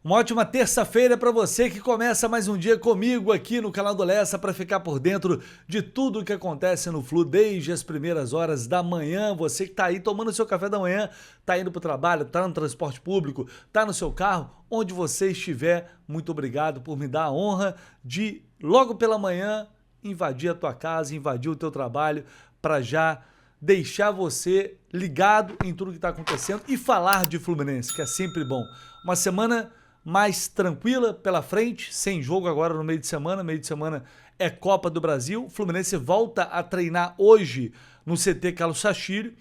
Uma ótima terça-feira para você que começa mais um dia comigo aqui no canal do Lessa para ficar por dentro de tudo o que acontece no Flu desde as primeiras horas da manhã. Você que está aí tomando seu café da manhã, está indo para o trabalho, está no transporte público, está no seu carro, onde você estiver, muito obrigado por me dar a honra de logo pela manhã invadir a tua casa, invadir o teu trabalho para já deixar você ligado em tudo que está acontecendo e falar de Fluminense, que é sempre bom. Uma semana mais tranquila pela frente, sem jogo agora no meio de semana. Meio de semana é Copa do Brasil. O Fluminense volta a treinar hoje no CT Carlos Sachilli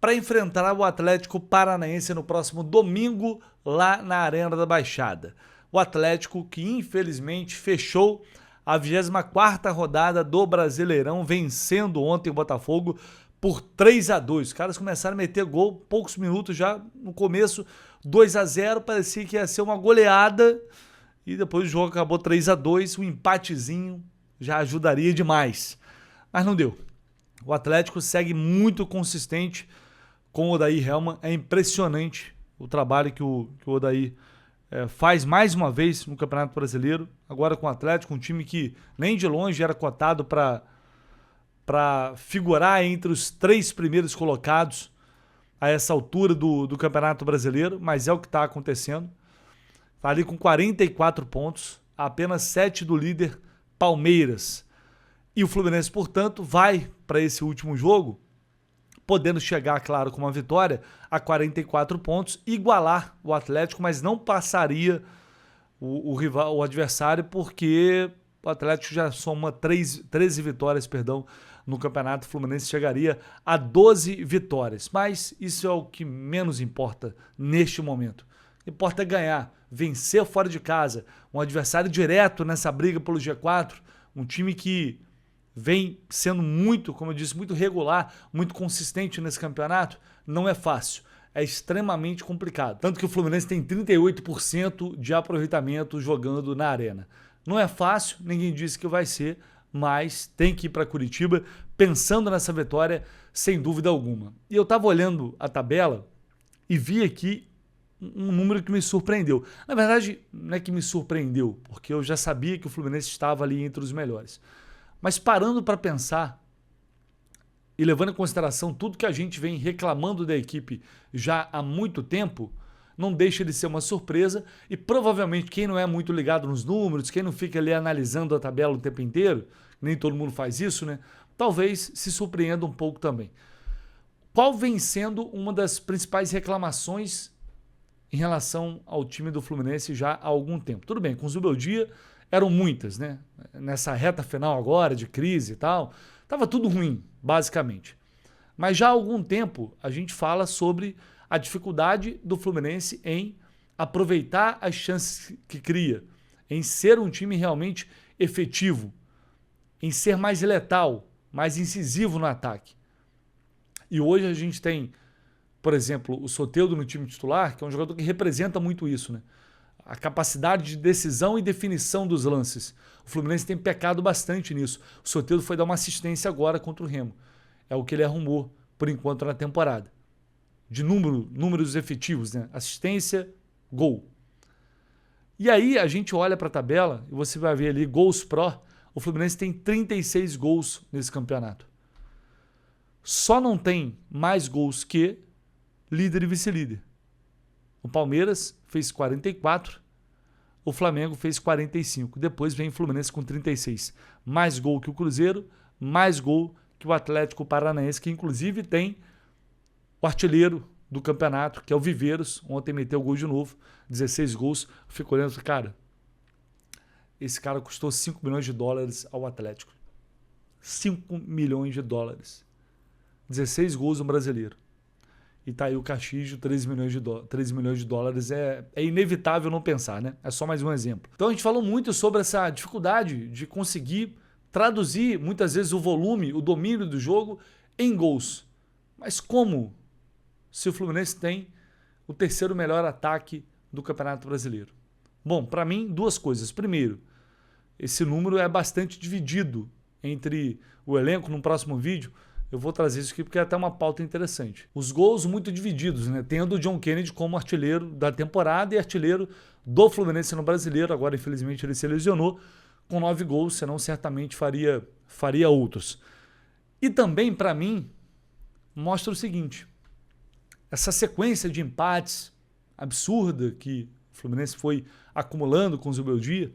para enfrentar o Atlético Paranaense no próximo domingo lá na Arena da Baixada. O Atlético que infelizmente fechou a 24ª rodada do Brasileirão, vencendo ontem o Botafogo por 3-2. Os caras começaram a meter gol, poucos minutos já no começo, 2-0, parecia que ia ser uma goleada e depois o jogo acabou 3-2, um empatezinho já ajudaria demais, mas não deu. O Atlético segue muito consistente com o Odair Hellmann, é impressionante o trabalho que o Odair faz mais uma vez no Campeonato Brasileiro, agora com o Atlético, um time que nem de longe era cotado para figurar entre os 3 primeiros colocados a essa altura do Campeonato Brasileiro, mas é o que está acontecendo. Está ali com 44 pontos, a apenas 7 do líder Palmeiras. E o Fluminense, portanto, vai para esse último jogo, podendo chegar, claro, com uma vitória a 44 pontos, igualar o Atlético, mas não passaria o adversário, porque o Atlético já soma 13 vitórias, no campeonato. O Fluminense chegaria a 12 vitórias. Mas isso é o que menos importa neste momento. O que importa é ganhar, vencer fora de casa, um adversário direto nessa briga pelo G4, um time que vem sendo muito, como eu disse, muito regular, muito consistente nesse campeonato. Não é fácil. É extremamente complicado. Tanto que o Fluminense tem 38% de aproveitamento jogando na Arena. Não é fácil, ninguém disse que vai ser, mas tem que ir para Curitiba pensando nessa vitória sem dúvida alguma. E eu estava olhando a tabela e vi aqui um número que me surpreendeu. Na verdade, não é que me surpreendeu, porque eu já sabia que o Fluminense estava ali entre os melhores. Mas parando para pensar e levando em consideração tudo que a gente vem reclamando da equipe já há muito tempo, não deixa de ser uma surpresa e provavelmente quem não é muito ligado nos números, quem não fica ali analisando a tabela o tempo inteiro, nem todo mundo faz isso, né? Talvez se surpreenda um pouco também. Qual vem sendo uma das principais reclamações em relação ao time do Fluminense já há algum tempo? Tudo bem, com o Zubeldia eram muitas, né? Nessa reta final agora de crise e tal, estava tudo ruim, basicamente. Mas já há algum tempo a gente fala sobre a dificuldade do Fluminense em aproveitar as chances que cria, em ser um time realmente efetivo, em ser mais letal, mais incisivo no ataque. E hoje a gente tem, por exemplo, o Soteldo no time titular, que é um jogador que representa muito isso, né? A capacidade de decisão e definição dos lances. O Fluminense tem pecado bastante nisso. O Soteldo foi dar uma assistência agora contra o Remo. É o que ele arrumou, por enquanto, na temporada. De números efetivos, né? Assistência, gol. E aí a gente olha para a tabela e você vai ver ali gols pró. O Fluminense tem 36 gols nesse campeonato. Só não tem mais gols que líder e vice-líder. O Palmeiras fez 44, o Flamengo fez 45. Depois vem o Fluminense com 36. Mais gol que o Cruzeiro, mais gol que o Atlético Paranaense, que inclusive tem o artilheiro do campeonato, que é o Viveiros. Ontem meteu gol de novo, 16 gols. Eu fico olhando, cara, esse cara custou 5 milhões de dólares ao Atlético. 5 milhões de dólares. 16 gols no Brasileiro. E tá aí o Castillo, 13 milhões de dólares. É inevitável não pensar, né? É só mais um exemplo. Então a gente falou muito sobre essa dificuldade de conseguir traduzir, muitas vezes, o volume, o domínio do jogo em gols. Mas como? Se o Fluminense tem o terceiro melhor ataque do Campeonato Brasileiro. Bom, para mim, duas coisas. Primeiro, esse número é bastante dividido entre o elenco. No próximo vídeo, Eu vou trazer isso aqui porque é até uma pauta interessante. Os gols muito divididos, né? Tendo o John Kennedy como artilheiro da temporada e artilheiro do Fluminense no Brasileiro. Agora, infelizmente, ele se lesionou com 9 gols, senão certamente faria outros. E também, para mim, mostra o seguinte: essa sequência de empates absurda que o Fluminense foi acumulando com o Zubeldia,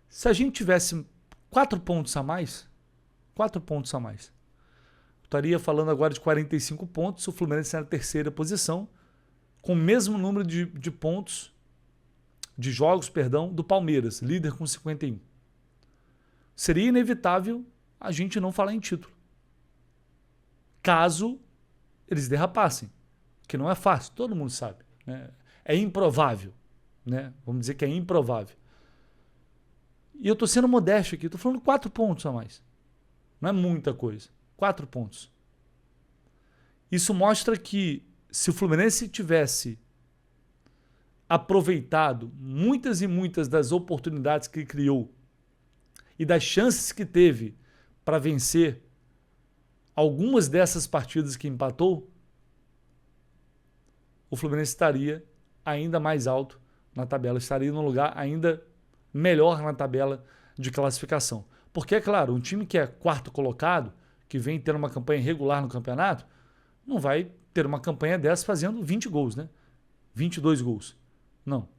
se a gente tivesse 4 pontos a mais, estaria falando agora de 45 pontos, o Fluminense na terceira posição, com o mesmo número de pontos, de jogos, perdão, do Palmeiras, líder com 51. Seria inevitável a gente não falar em título, caso eles derrapassem, que não é fácil, todo mundo sabe, né? É improvável, né? Vamos dizer que é improvável. E eu estou sendo modesto aqui, estou falando 4 pontos a mais. Não é muita coisa. 4 pontos. Isso mostra que se o Fluminense tivesse aproveitado muitas e muitas das oportunidades que criou e das chances que teve para vencer algumas dessas partidas que empatou, o Fluminense estaria ainda mais alto na tabela, estaria num lugar ainda melhor na tabela de classificação. Porque, é claro, um time que é quarto colocado, que vem tendo uma campanha regular no campeonato, não vai ter uma campanha dessa fazendo 20 gols, né? 22 gols. Não.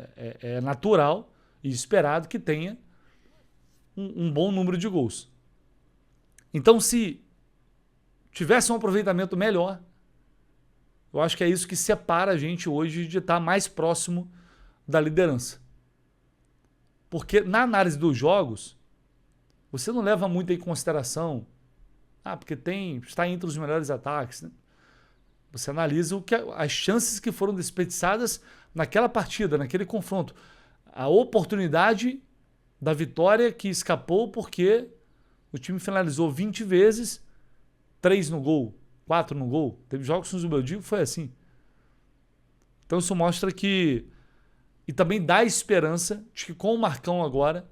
É natural e esperado que tenha um bom número de gols. Então, se tivesse um aproveitamento melhor, eu acho que é isso que separa a gente hoje de estar mais próximo da liderança. Porque na análise dos jogos, você não leva muito em consideração, porque está entre os melhores ataques, né? Você analisa as chances que foram desperdiçadas naquela partida, naquele confronto. A oportunidade da vitória que escapou porque o time finalizou 20 vezes, 3 no gol, 4 no gol. Teve jogos no Zubeldia que foi assim. Então isso mostra que... E também dá esperança de que com o Marcão agora,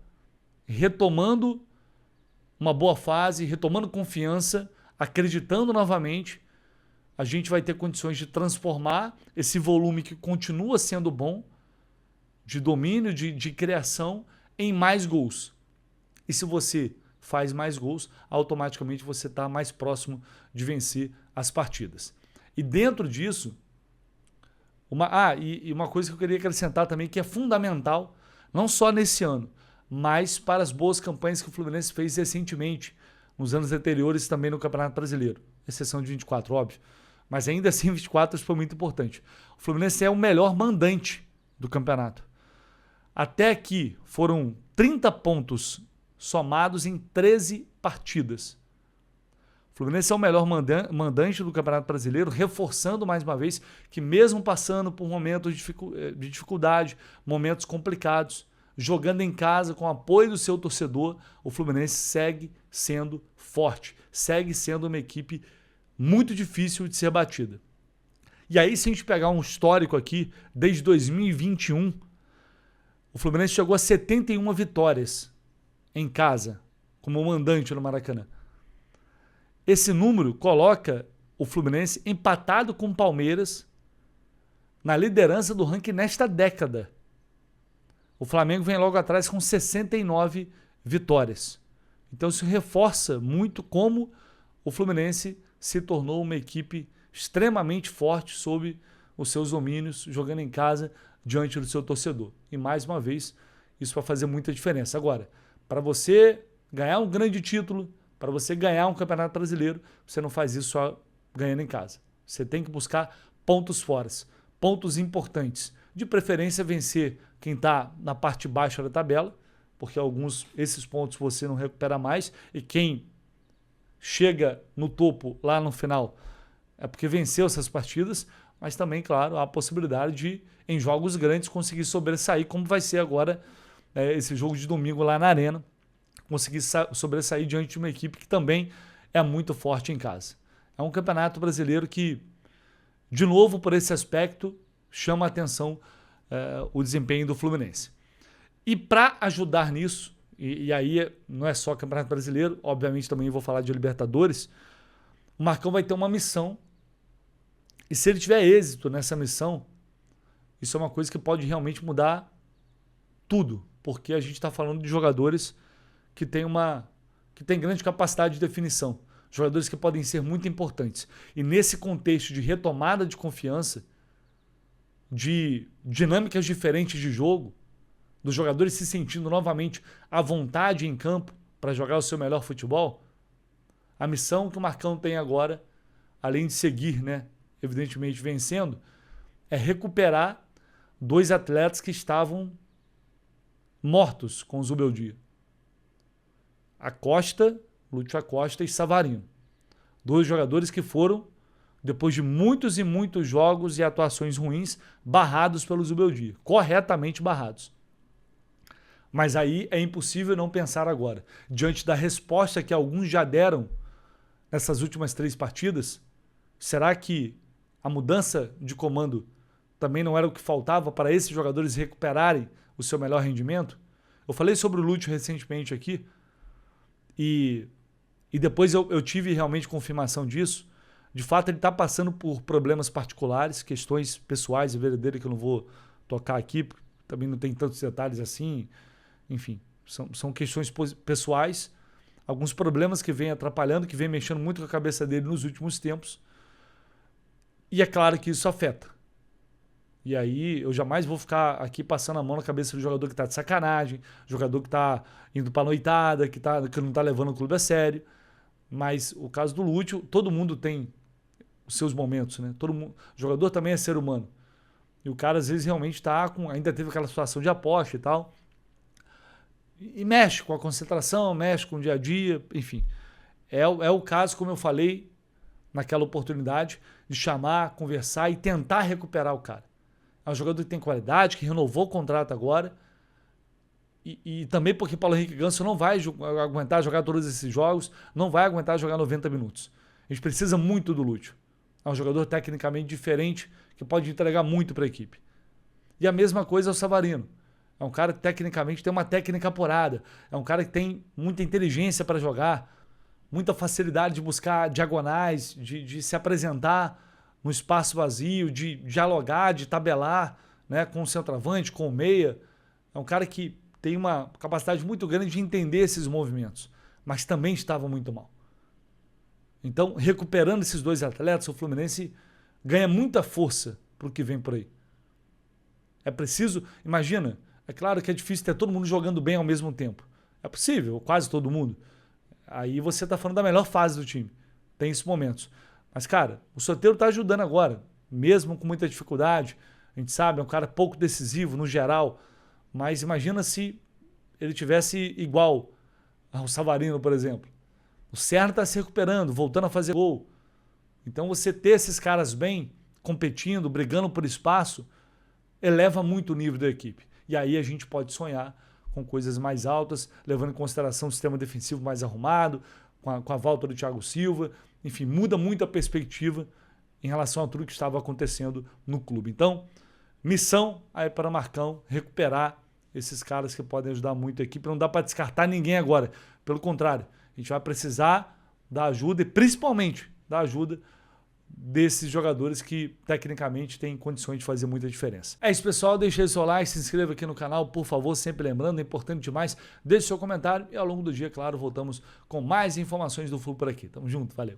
retomando uma boa fase, retomando confiança, acreditando novamente, a gente vai ter condições de transformar esse volume que continua sendo bom, de domínio, de criação, em mais gols. E se você faz mais gols, automaticamente você está mais próximo de vencer as partidas. E dentro disso, uma coisa que eu queria acrescentar também, que é fundamental, não só nesse ano, mas para as boas campanhas que o Fluminense fez recentemente, nos anos anteriores também no Campeonato Brasileiro, exceção de 24, óbvio. Mas ainda assim, 24 foi muito importante. O Fluminense é o melhor mandante do campeonato. Até aqui foram 30 pontos somados em 13 partidas. O Fluminense é o melhor mandante do Campeonato Brasileiro, reforçando mais uma vez que mesmo passando por momentos de dificuldade, momentos complicados, jogando em casa com o apoio do seu torcedor, o Fluminense segue sendo forte, segue sendo uma equipe muito difícil de ser batida. E aí, se a gente pegar um histórico aqui, desde 2021, o Fluminense chegou a 71 vitórias em casa, como mandante no Maracanã. Esse número coloca o Fluminense empatado com o Palmeiras na liderança do ranking nesta década. O Flamengo vem logo atrás com 69 vitórias. Então isso reforça muito como o Fluminense se tornou uma equipe extremamente forte sob os seus domínios, jogando em casa diante do seu torcedor. E mais uma vez, isso vai fazer muita diferença. Agora, para você ganhar um grande título, para você ganhar um Campeonato Brasileiro, você não faz isso só ganhando em casa. Você tem que buscar pontos fora, pontos importantes. De preferência, vencer quem está na parte baixa da tabela, porque esses pontos você não recupera mais, e quem chega no topo lá no final é porque venceu essas partidas, mas também, claro, há a possibilidade de, em jogos grandes, conseguir sobressair, como vai ser agora esse jogo de domingo lá na Arena, conseguir sobressair diante de uma equipe que também é muito forte em casa. É um campeonato brasileiro que, de novo, por esse aspecto, chama a atenção o desempenho do Fluminense. E para ajudar nisso, e aí não é só Campeonato Brasileiro, obviamente também vou falar de Libertadores, o Marcão vai ter uma missão. E se ele tiver êxito nessa missão, isso é uma coisa que pode realmente mudar tudo, porque a gente está falando de jogadores que têm grande capacidade de definição, jogadores que podem ser muito importantes. E nesse contexto de retomada de confiança, de dinâmicas diferentes de jogo, dos jogadores se sentindo novamente à vontade em campo para jogar o seu melhor futebol, a missão que o Marcão tem agora, além de seguir, né, evidentemente vencendo, é recuperar 2 atletas que estavam mortos com o Zubeldia. Lúcio Acosta e Savarino. 2 jogadores que foram, depois de muitos e muitos jogos e atuações ruins, barrados pelo Zubeldia. Corretamente barrados. Mas aí é impossível não pensar agora. Diante da resposta que alguns já deram nessas últimas 3 partidas, será que a mudança de comando também não era o que faltava para esses jogadores recuperarem o seu melhor rendimento? Eu falei sobre o Lúcio recentemente aqui e depois eu tive realmente confirmação disso. De fato, ele está passando por problemas particulares, questões pessoais e verdadeiras que eu não vou tocar aqui, porque também não tem tantos detalhes assim. Enfim, são questões pessoais, alguns problemas que vêm atrapalhando, que vêm mexendo muito com a cabeça dele nos últimos tempos. E é claro que isso afeta. E aí eu jamais vou ficar aqui passando a mão na cabeça do jogador que está de sacanagem, jogador que está indo para a noitada, que não está levando o clube a sério. Mas o caso do Lúcio, todo mundo tem os seus momentos, né? O jogador também é ser humano. E o cara às vezes realmente ainda teve aquela situação de aposta e tal. E mexe com a concentração, mexe com o dia a dia, enfim. É o caso, como eu falei naquela oportunidade, de chamar, conversar e tentar recuperar o cara. É um jogador que tem qualidade, que renovou o contrato agora. E também porque Paulo Henrique Ganso não vai aguentar jogar todos esses jogos, não vai aguentar jogar 90 minutos. A gente precisa muito do Lúcio. É um jogador tecnicamente diferente, que pode entregar muito para a equipe. E a mesma coisa é o Savarino. É um cara que tecnicamente tem uma técnica apurada. É um cara que tem muita inteligência para jogar, muita facilidade de buscar diagonais, de se apresentar no espaço vazio, de dialogar, de tabelar, né, com o centroavante, com o meia. É um cara que tem uma capacidade muito grande de entender esses movimentos, mas também estava muito mal. Então, recuperando esses 2 atletas, o Fluminense ganha muita força para o que vem por aí. É preciso, imagina, é claro que é difícil ter todo mundo jogando bem ao mesmo tempo. É possível, quase todo mundo. Aí você está falando da melhor fase do time. Tem esses momentos. Mas, cara, o Soteldo está ajudando agora, mesmo com muita dificuldade. A gente sabe, é um cara pouco decisivo no geral. Mas imagina se ele tivesse igual ao Savarino, por exemplo. O Serra está se recuperando, voltando a fazer gol. Então você ter esses caras bem, competindo, brigando por espaço, eleva muito o nível da equipe. E aí a gente pode sonhar com coisas mais altas, levando em consideração o sistema defensivo mais arrumado, com a volta do Thiago Silva. Enfim, muda muito a perspectiva em relação a tudo que estava acontecendo no clube. Então, missão aí para Marcão recuperar esses caras que podem ajudar muito a equipe. Não dá para descartar ninguém agora. Pelo contrário, a gente vai precisar da ajuda e principalmente da ajuda desses jogadores que tecnicamente têm condições de fazer muita diferença. É isso, pessoal. Deixe aí seu like, se inscreva aqui no canal, por favor. Sempre lembrando, é importante demais. Deixe seu comentário e ao longo do dia, claro, voltamos com mais informações do Flu por aqui. Tamo junto, valeu.